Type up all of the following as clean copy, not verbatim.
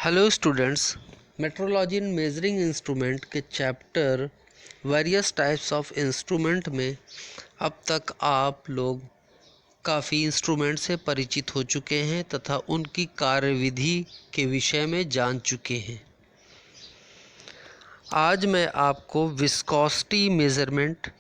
Hello students, metrology in measuring instrument के chapter various types of instrument में अब तक आप लोग काफ़ी इंस्ट्रूमेंट से परिचित हो चुके हैं तथा उनकी कार्यविधि के विषय में जान चुके हैं। आज मैं आपको विस्कोसिटी मेज़रमेंट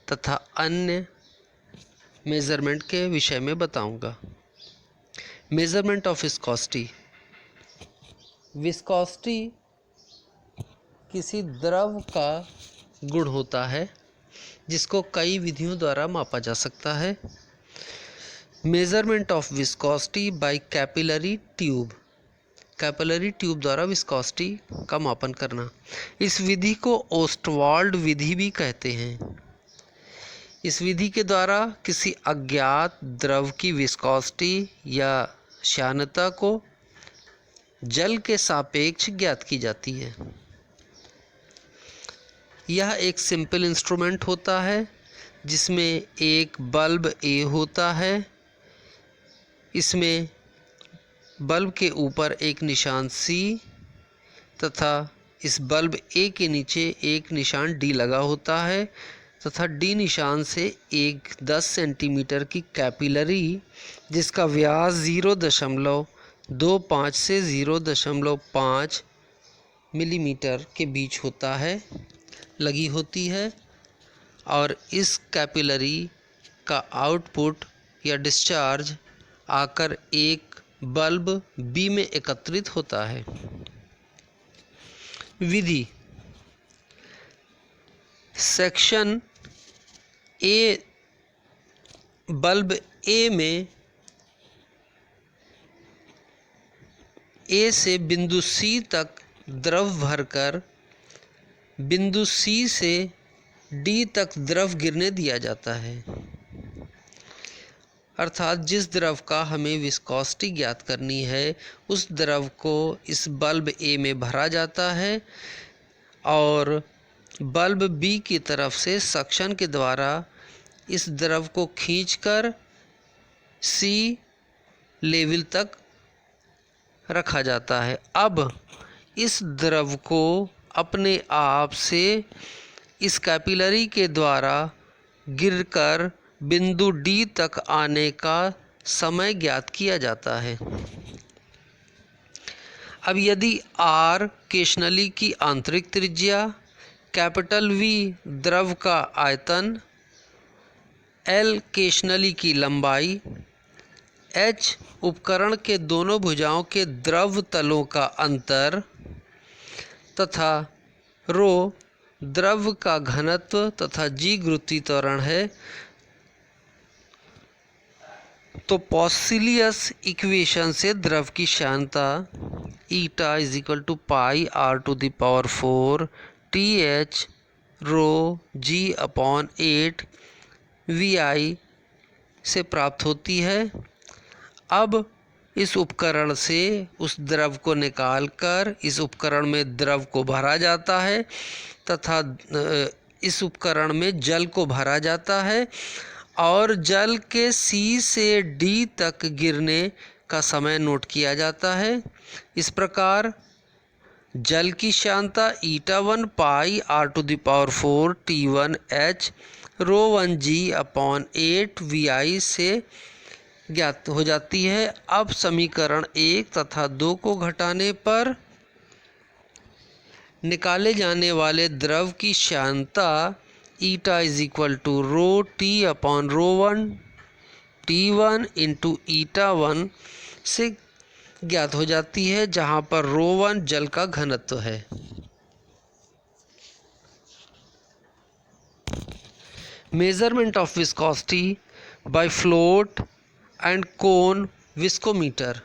तथा अन्य मेज़रमेंट के विषय में बताऊंगा। Measurement of viscosity. विस्कोसिटी किसी द्रव का गुण होता है जिसको कई विधियों द्वारा मापा जा सकता है। Measurement of viscosity by capillary tube. Capillary tube द्वारा विस्कोसिटी का मापन करना। इस विधि को ओस्टवाल्ड विधि भी कहते हैं। इस विधि के द्वारा किसी अज्ञात द्रव की विस्कोसिटी या श्यानता को जल के सापेक्ष ज्ञात की जाती है। यह एक सिंपल इंस्ट्रूमेंट होता है जिसमें एक बल्ब ए होता है। इसमें बल्ब के ऊपर एक निशान सी तथा इस बल्ब ए के नीचे एक निशान डी लगा होता है तथा डी निशान से एक 10 सेंटीमीटर की कैपिलरी जिसका व्यास 0.25 से 0.5 मिलीमीटर के बीच होता है लगी होती है और इस कैपिलरी का आउटपुट या डिस्चार्ज आकर एक बल्ब बी में एकत्रित होता है। विधि। सेक्शन ए, बल्ब ए में ए से बिंदु सी तक द्रव भरकर बिंदु सी से डी तक द्रव गिरने दिया जाता है। अर्थात जिस द्रव का हमें विस्कोसिटी ज्ञात करनी है उस द्रव को इस बल्ब ए में भरा जाता है और बल्ब बी की तरफ से सक्शन के द्वारा इस द्रव को खींचकर सी लेवल तक रखा जाता है। अब इस द्रव को अपने आप से इस कैपिलरी के द्वारा गिरकर बिंदु डी तक आने का समय ज्ञात किया जाता है। अब यदि आर केशनली की आंतरिक त्रिज्या, कैपिटल वी द्रव का आयतन, एल केशनली की लंबाई, एच उपकरण के दोनों भुजाओं के द्रव तलों का अंतर तथा रो द्रव का घनत्व तथा जी गुरुत्वीय त्वरण है तो पॉसिलियस इक्वेशन से द्रव की श्यानता ईटा = पाई r⁴ TH रो g/8 VI से प्राप्त होती है। अब इस उपकरण से उस द्रव को निकालकर इस उपकरण में द्रव को भरा जाता है तथा इस उपकरण में जल को भरा जाता है और जल के सी से डी तक गिरने का समय नोट किया जाता है। इस प्रकार जल की श्यानता 𝜼1 पाई r⁴ T1H ρ1 g/8 VI से ज्ञात हो जाती है। अब समीकरण 1 तथा 2 को घटाने पर निकाले जाने वाले द्रव की श्यानता ईटा = रो T/ρ1 T1 × 𝜼1 से ज्ञात हो जाती है जहाँ पर ρ1 जल का घनत्व है। Measurement of viscosity by float and cone viscometer.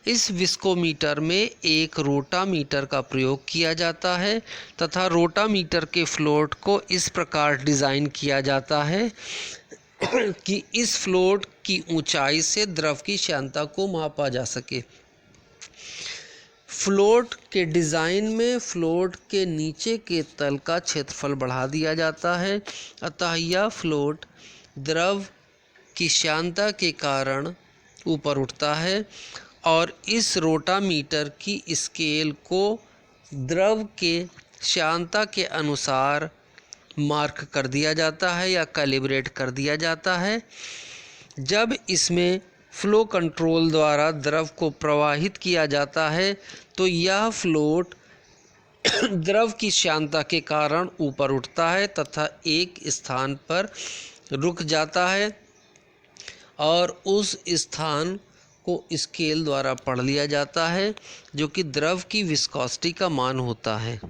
इस विस्कोमीटर में एक रोटामीटर का प्रयोग किया जाता है तथा रोटामीटर के फ्लोट को इस प्रकार डिज़ाइन किया जाता है कि इस फ्लोट की ऊंचाई से द्रव की श्यानता को मापा जा सके। फ्लोट के डिज़ाइन में फ्लोट के नीचे के तल का क्षेत्रफल बढ़ा दिया जाता है अतः यह फ्लोट द्रव की श्यानता के कारण ऊपर उठता है और इस रोटामीटर की स्केल को द्रव के श्यानता के अनुसार मार्क कर दिया जाता है या कैलिब्रेट कर दिया जाता है। जब इसमें फ्लो कंट्रोल द्वारा द्रव को प्रवाहित किया जाता है तो यह फ्लोट द्रव की श्यानता के कारण ऊपर उठता है तथा एक स्थान पर रुक जाता है और उस स्थान को स्केल द्वारा पढ़ लिया जाता है जो कि द्रव की विस्कोसिटी का मान होता है।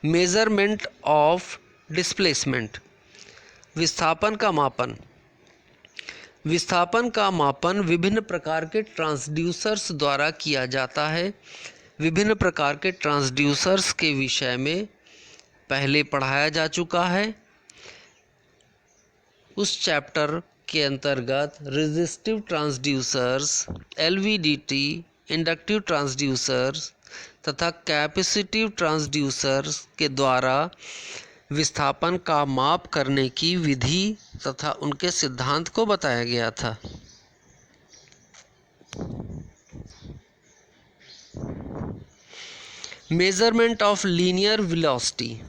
मेजरमेंट ऑफ डिस्प्लेसमेंट, विस्थापन का मापन। विस्थापन का मापन विभिन्न प्रकार के ट्रांसड्यूसर्स द्वारा किया जाता है। विभिन्न प्रकार के ट्रांसड्यूसर्स के विषय में पहले पढ़ाया जा चुका है। उस चैप्टर के अंतर्गत resistive transducers, LVDT, inductive transducers तथा कैपेसिटिव ट्रांसड्यूसर्स के द्वारा विस्थापन का माप करने की विधि तथा उनके सिद्धांत को बताया गया था। Measurement of linear velocity.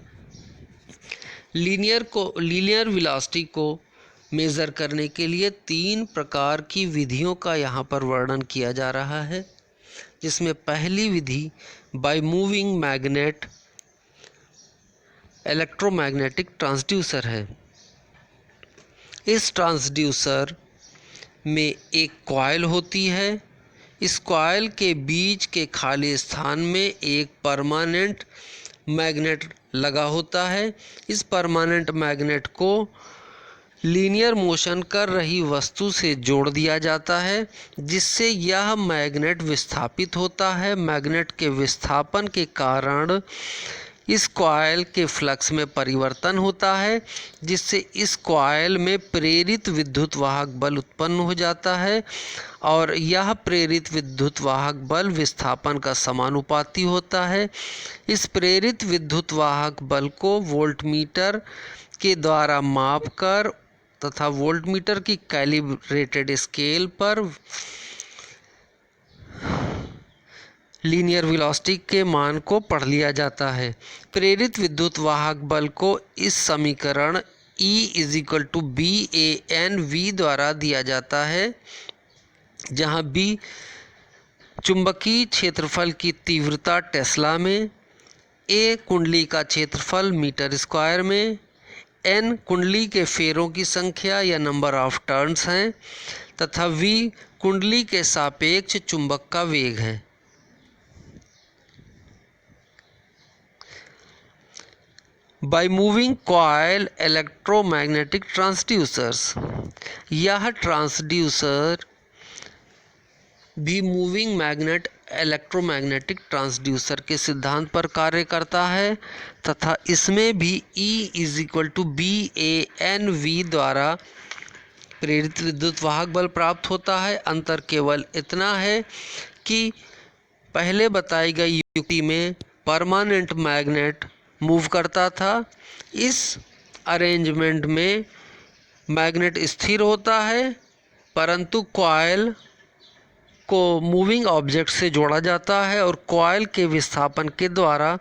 Linear velocity को मेज़र करने के लिए 3 प्रकार की विधियों का यहाँ पर वर्णन किया जा रहा है, जिसमें पहली विधि by moving magnet electromagnetic transducer है। इस ट्रांसड्यूसर में एक कॉइल होती है। इस कॉइल के बीच के खाली स्थान में एक परमानेंट मैग्नेट लगा होता है। इस परमानेंट मैग्नेट को लीनियर मोशन कर रही वस्तु से जोड़ दिया जाता है, जिससे यह मैग्नेट विस्थापित होता है। मैग्नेट के विस्थापन के कारण इस कॉइल के फ्लक्स में परिवर्तन होता है, जिससे इस कॉइल में प्रेरित विद्युत वाहक बल उत्पन्न हो जाता है और यह प्रेरित विद्युत वाहक बल विस्थापन का समानुपाती होता है। इस प्रेरित विद्युत वाहक बल को वोल्टमीटर के द्वारा मापकर तथा वोल्टमीटर की कैलिब्रेटेड स्केल पर लीनियर वेलोसिटी के मान को पढ़ लिया जाता है। प्रेरित विद्युत वाहक बल को इस समीकरण E = BANV द्वारा दिया जाता है, जहाँ B चुंबकीय क्षेत्रफल की तीव्रता टेस्ला में, A कुंडली का क्षेत्रफल मीटर स्क्वायर में, N कुंडली के फेरों की संख्या या नंबर ऑफ टर्न्स हैं तथा V कुंडली के सापेक्ष चुंबक का वेग है। By moving coil electromagnetic transducers, यह ट्रांसड्यूसर भी मूविंग मैग्नेट इलेक्ट्रोमैग्नेटिक ट्रांसड्यूसर के सिद्धांत पर कार्य करता है तथा इसमें भी E = BANV द्वारा प्रेरित विद्युत वाहक बल प्राप्त होता है। अंतर केवल इतना है कि पहले बताई गई युक्ति में परमानेंट मैग्नेट मूव करता था। इस अरेंजमेंट में मैग्नेट स्थिर होता है, परंतु कॉइल को मूविंग ऑब्जेक्ट से जोड़ा जाता है और कॉइल के विस्थापन के द्वारा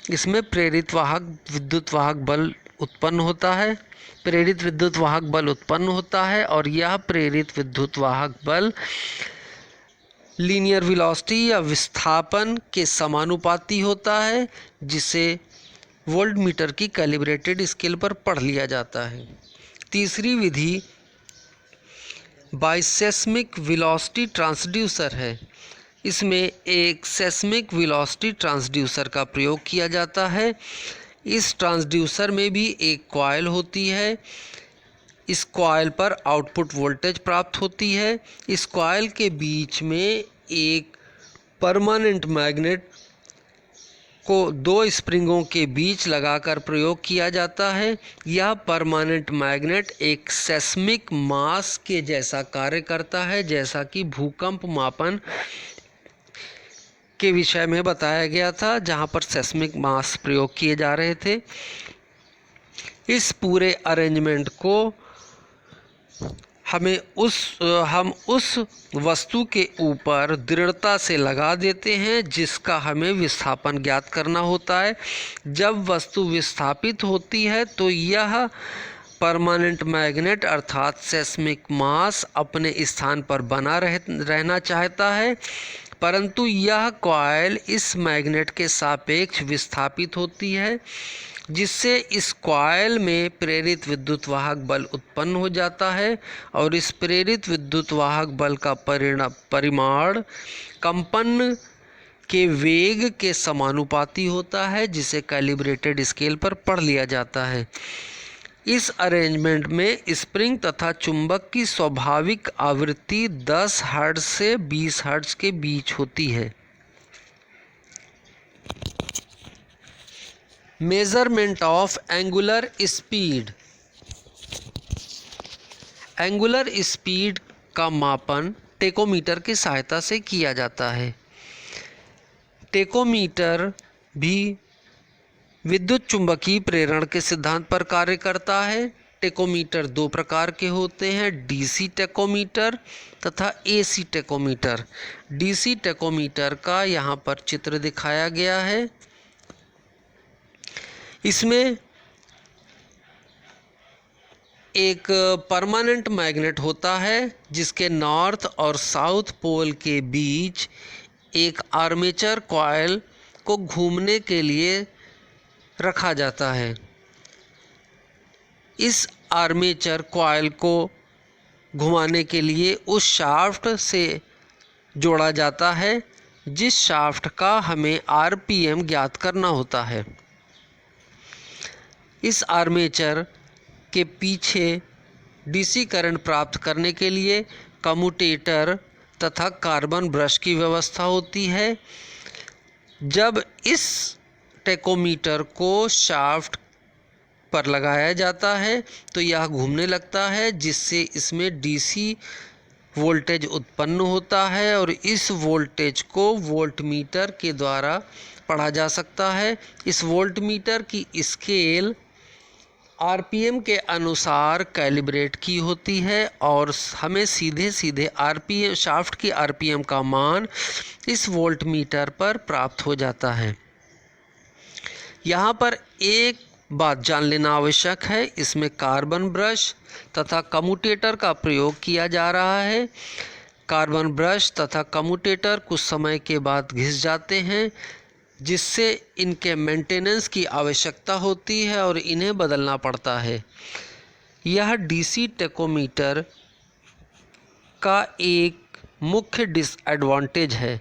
इसमें प्रेरित विद्युत वाहक बल उत्पन्न होता है। प्रेरित विद्युत वाहक बल उत्पन्न होता है और यह प्रेरित विद्युत वाहक बल लीनियर वेलोसिटी या विस्थापन के समानुपाती होता है, जिसे वोल्टमीटर की कैलिब्रेटेड स्केल पर पढ़ लिया जाता है। तीसरी विधि बाय सेस्मिक वेलोसिटी ट्रांसड्यूसर है। इसमें एक सेस्मिक वेलोसिटी ट्रांसड्यूसर का प्रयोग किया जाता है। इस ट्रांसड्यूसर में भी एक कॉइल होती है। इस कॉइल पर आउटपुट वोल्टेज प्राप्त होती है। इस कॉइल के बीच में एक परमानेंट मैग्नेट को 2 स्प्रिंगों के बीच लगाकर प्रयोग किया जाता है। यह परमानेंट मैग्नेट एक सेस्मिक मास के जैसा कार्य करता है, जैसा कि भूकंप मापन के विषय में बताया गया था, जहां पर सेस्मिक मास प्रयोग किए जा रहे थे। इस पूरे अरेंजमेंट को हम उस वस्तु के ऊपर दृढ़ता से लगा देते हैं जिसका हमें विस्थापन ज्ञात करना होता है। जब वस्तु विस्थापित होती है तो यह परमानेंट मैग्नेट अर्थात सेस्मिक मास अपने स्थान पर बना रहना चाहता है, परंतु यह कॉइल इस मैग्नेट के सापेक्ष विस्थापित होती है, जिससे इस कॉइल में प्रेरित विद्युत वाहक बल उत्पन्न हो जाता है और इस प्रेरित विद्युत वाहक बल का परिमाण कंपन के वेग के समानुपाती होता है, जिसे कैलिब्रेटेड स्केल पर पढ़ लिया जाता है। इस अरेंजमेंट में स्प्रिंग तथा चुंबक की स्वाभाविक आवृत्ति 10 हर्ट्ज से 20 हर्ट्ज के बीच होती है। Measurement of angular speed. Angular speed का मापन टेकोमीटर की सहायता से किया जाता है। टेकोमीटर भी विद्युत चुंबकीय प्रेरण के सिद्धांत पर कार्य करता है। टेकोमीटर दो प्रकार के होते हैं, डीसी टेकोमीटर तथा एसी टेकोमीटर। डीसी टेकोमीटर का यहाँ पर चित्र दिखाया गया है। इसमें एक परमानेंट मैग्नेट होता है जिसके नॉर्थ और साउथ पोल के बीच एक आर्मेचर कॉइल को घूमने के लिए रखा जाता है। इस आर्मेचर कॉइल को घुमाने के लिए उस शाफ्ट से जोड़ा जाता है जिस शाफ्ट का हमें आरपीएम ज्ञात करना होता है। इस आर्मेचर के पीछे डीसी करंट प्राप्त करने के लिए कम्यूटेटर तथा कार्बन ब्रश की व्यवस्था होती है। जब इस टेकोमीटर को शाफ्ट पर लगाया जाता है तो यह घूमने लगता है, जिससे इसमें डीसी वोल्टेज उत्पन्न होता है और इस वोल्टेज को वोल्टमीटर के द्वारा पढ़ा जा सकता है। इस वोल्टमीटर की स्केल आरपीएम के अनुसार कैलिब्रेट की होती है और हमें सीधे सीधे आरपीएम शाफ्ट की आरपीएम का मान इस वोल्टमीटर पर प्राप्त हो जाता है। यहाँ पर एक बात जान लेना आवश्यक है, इसमें कार्बन ब्रश तथा कम्यूटेटर का प्रयोग किया जा रहा है। कार्बन ब्रश तथा कम्यूटेटर कुछ समय के बाद घिस जाते हैं, जिससे इनके मेंटेनेंस की आवश्यकता होती है और इन्हें बदलना पड़ता है। यह डीसी टेकोमीटर का एक मुख्य डिसएडवांटेज है।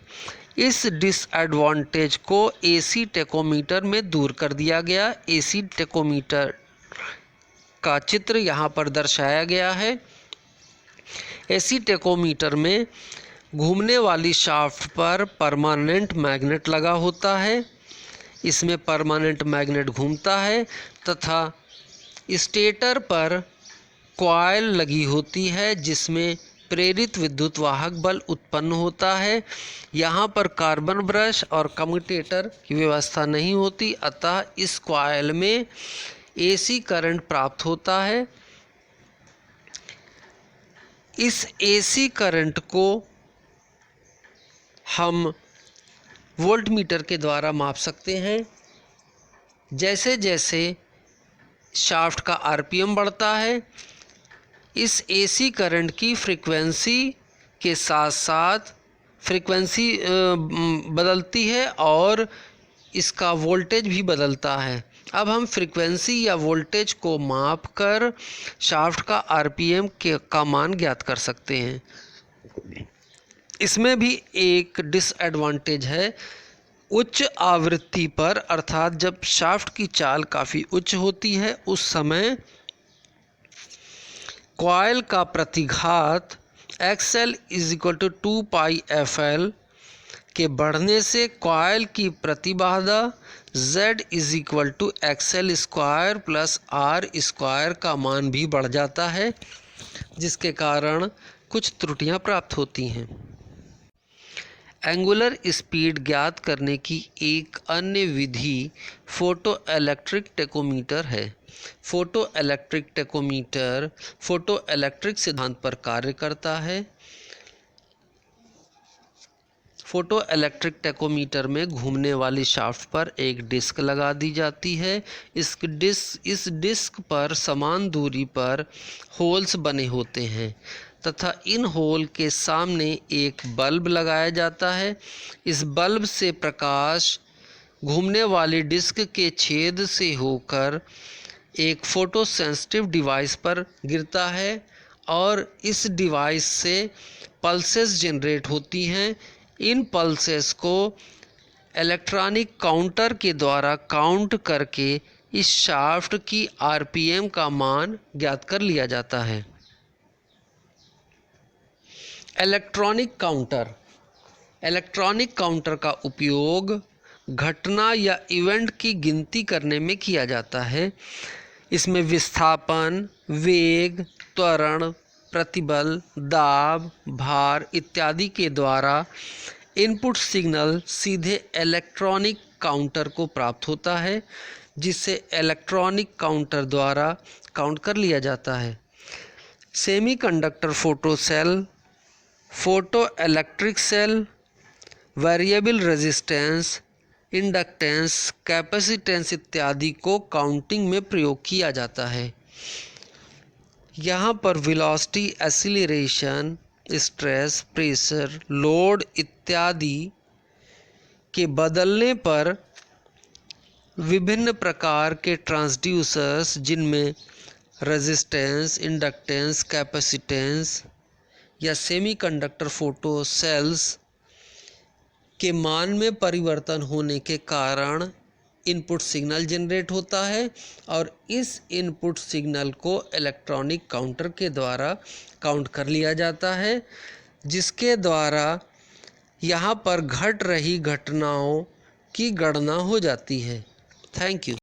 इस डिसएडवांटेज को एसी टेकोमीटर में दूर कर दिया गया। एसी टेकोमीटर का चित्र यहाँ पर दर्शाया गया है। एसी टेकोमीटर में घूमने वाली शाफ्ट पर परमानेंट मैग्नेट लगा होता है। इसमें परमानेंट मैग्नेट घूमता है तथा स्टेटर पर कॉइल लगी होती है जिसमें प्रेरित विद्युत वाहक बल उत्पन्न होता है। यहाँ पर कार्बन ब्रश और कम्यूटेटर की व्यवस्था नहीं होती, अतः इस कॉइल में एसी करंट प्राप्त होता है। इस एसी करंट को हम वोल्टमीटर के द्वारा माप सकते हैं। जैसे जैसे शाफ्ट का आरपीएम बढ़ता है, इस एसी करंट की फ्रीक्वेंसी के साथ साथ फ्रीक्वेंसी बदलती है और इसका वोल्टेज भी बदलता है। अब हम फ्रीक्वेंसी या वोल्टेज को माप कर शाफ्ट का आरपीएम का मान ज्ञात कर सकते हैं। इसमें भी एक डिसएडवांटेज है। उच्च आवृत्ति पर अर्थात जब शाफ्ट की चाल काफ़ी उच्च होती है उस समय कॉइल का प्रतिघात XL = 2πfL के बढ़ने से कॉइल की प्रतिबाधा Z = XL² + R² का मान भी बढ़ जाता है, जिसके कारण कुछ त्रुटियां प्राप्त होती हैं। एंगुलर स्पीड ज्ञात करने की एक अन्य विधि फोटोइलेक्ट्रिक टेकोमीटर है। फोटोइलेक्ट्रिक टेकोमीटर फोटोइलेक्ट्रिक सिद्धांत पर कार्य करता है। फोटोइलेक्ट्रिक टेकोमीटर में घूमने वाली शाफ्ट पर एक डिस्क लगा दी जाती है। इस डिस्क पर समान दूरी पर होल्स बने होते हैं तथा इन होल के सामने एक बल्ब लगाया जाता है। इस बल्ब से प्रकाश घूमने वाली डिस्क के छेद से होकर एक फोटो सेंसिटिव डिवाइस पर गिरता है और इस डिवाइस से पल्सेस जनरेट होती हैं। इन पल्सेस को इलेक्ट्रॉनिक काउंटर के द्वारा काउंट करके इस शाफ्ट की आरपीएम का मान ज्ञात कर लिया जाता है। इलेक्ट्रॉनिक काउंटर का उपयोग घटना या इवेंट की गिनती करने में किया जाता है। इसमें विस्थापन, वेग, त्वरण, प्रतिबल, दाब, भार इत्यादि के द्वारा इनपुट सिग्नल सीधे इलेक्ट्रॉनिक काउंटर को प्राप्त होता है, जिसे इलेक्ट्रॉनिक काउंटर द्वारा काउंट कर लिया जाता है। Semiconductor photo cell, photo electric cell, variable resistance, inductance, capacitance इत्यादि को काउंटिंग में प्रयोग किया जाता है। यहाँ पर velocity, acceleration, stress, pressure, load इत्यादि के बदलने पर विभिन्न प्रकार के ट्रांसड्यूसर्स जिनमें रेजिस्टेंस, इंडक्टेंस, कैपेसिटेंस या सेमीकंडक्टर फोटो सेल्स के मान में परिवर्तन होने के कारण इनपुट सिग्नल जनरेट होता है और इस इनपुट सिग्नल को इलेक्ट्रॉनिक काउंटर के द्वारा काउंट कर लिया जाता है, जिसके द्वारा यहाँ पर घट रही घटनाओं की गणना हो जाती है। Thank you.